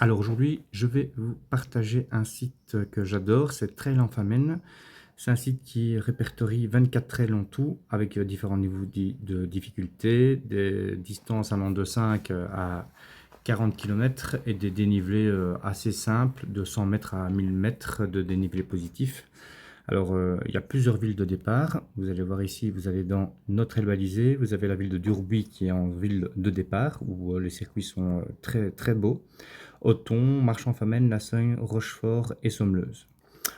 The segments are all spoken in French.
Alors aujourd'hui, je vais vous partager un site que j'adore, c'est Trail en Famenne. C'est un site qui répertorie 24 trails en tout, avec différents niveaux de difficulté, des distances allant de 5 à 40 km et des dénivelés assez simples, de 100 mètres à 1000 mètres de dénivelé positif. Alors, il y a plusieurs villes de départ. Vous allez voir ici, vous allez dans notre aile balisée. Vous avez la ville de Durbuy qui est en ville de départ, où les circuits sont très, très beaux. Othon, Marchand-Famenne, Lassogne, Rochefort et Sommeleuse.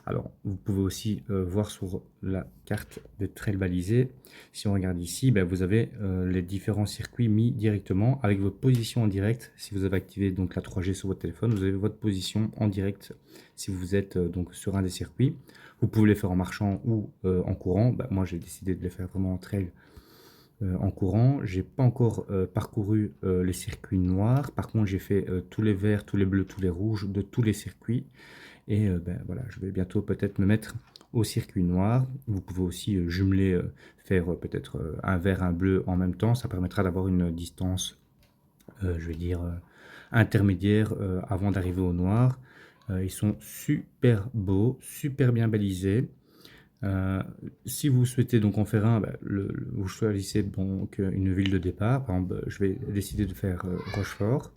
Alors, vous pouvez aussi voir sur la carte des trails balisés. Si on regarde ici, ben, vous avez les différents circuits mis directement avec votre position en direct. Si vous avez activé donc la 3G sur votre téléphone, vous avez votre position en direct si vous êtes donc sur un des circuits. Vous pouvez les faire en marchant ou en courant. Ben, moi, j'ai décidé de les faire vraiment en trail en courant. J'ai pas encore parcouru les circuits noirs. Par contre, j'ai fait tous les verts, tous les bleus, tous les rouges de tous les circuits. Et ben, voilà, je vais bientôt peut-être me mettre au circuit noir. Vous pouvez aussi jumeler, faire peut-être un vert, un bleu en même temps. Ça permettra d'avoir une distance, je vais dire, intermédiaire avant d'arriver au noir. Ils sont super beaux, super bien balisés. Euh, Si vous souhaitez donc en faire un, bah, vous choisissez donc une ville de départ. Par exemple, je vais décider de faire Rochefort.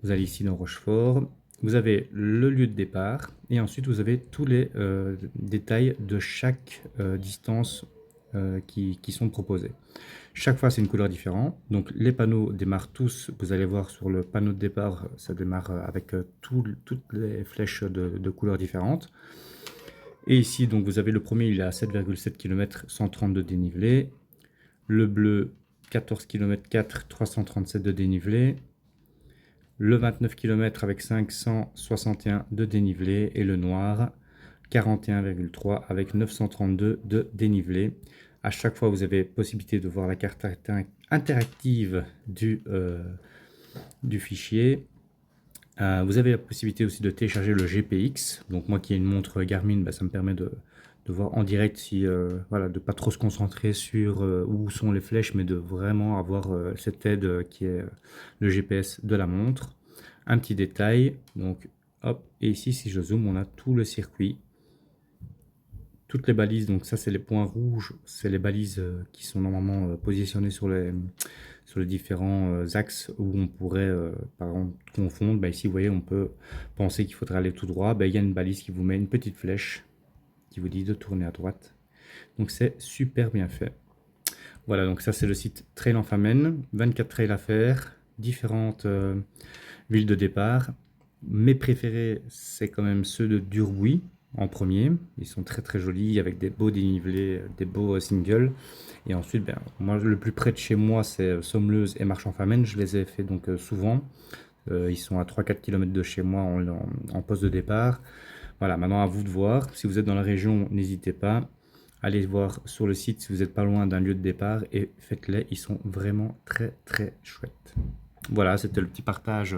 Vous allez ici dans Rochefort. Vous avez le lieu de départ et ensuite vous avez tous les détails de chaque distance qui sont proposés. Chaque fois, c'est une couleur différente. Donc, les panneaux démarrent tous. Vous allez voir sur le panneau de départ, ça démarre avec toutes les flèches de couleurs différentes. Et ici, donc, vous avez le premier, il est à 7,7 km, 130 de dénivelé. Le bleu, 14 km 4, 337 de dénivelé. Le 29 km avec 561 de dénivelé. Et le noir, 41,3 avec 932 de dénivelé. À chaque fois, vous avez possibilité de voir la carte interactive du fichier. Vous avez la possibilité aussi de télécharger le GPX. Donc moi qui ai une montre Garmin, bah, ça me permet de voir en direct si voilà, de pas trop se concentrer sur où sont les flèches, mais de vraiment avoir cette aide qui est le GPS de la montre. Un petit détail, donc hop, et ici si je zoome, on a tout le circuit. Toutes les balises, donc ça c'est les points rouges, c'est les balises qui sont normalement positionnées sur les différents axes où on pourrait par exemple confondre. Bah, ici vous voyez, on peut penser qu'il faudrait aller tout droit. Bah, il y a une balise qui vous met une petite flèche qui vous dit de tourner à droite. Donc c'est super bien fait. Voilà, donc ça c'est le site Trail en Famenne, 24 trails à faire, différentes villes de départ. Mes préférés, c'est quand même ceux de Durbuy en premier. Ils sont très très jolis avec des beaux dénivelés, des beaux singles. Et ensuite, ben, moi le plus près de chez moi, c'est Sommeleuse et Marchand-Famenne. Je les ai fait donc souvent. Ils sont à 3-4 km de chez moi en poste de départ. Voilà, maintenant à vous de voir. Si vous êtes dans la région, n'hésitez pas. Allez voir sur le site si vous n'êtes pas loin d'un lieu de départ et faites-les. Ils sont vraiment très très chouettes. Voilà, c'était le petit partage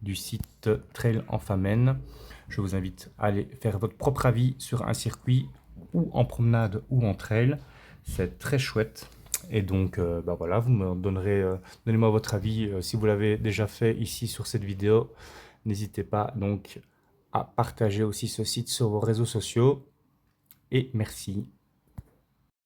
du site Trail en Famenne. Je vous invite à aller faire votre propre avis sur un circuit ou en promenade ou en trail. C'est très chouette. Et donc, bah voilà, vous me donnerez, donnez-moi votre avis si vous l'avez déjà fait ici sur cette vidéo. N'hésitez pas donc à partager aussi ce site sur vos réseaux sociaux. Et merci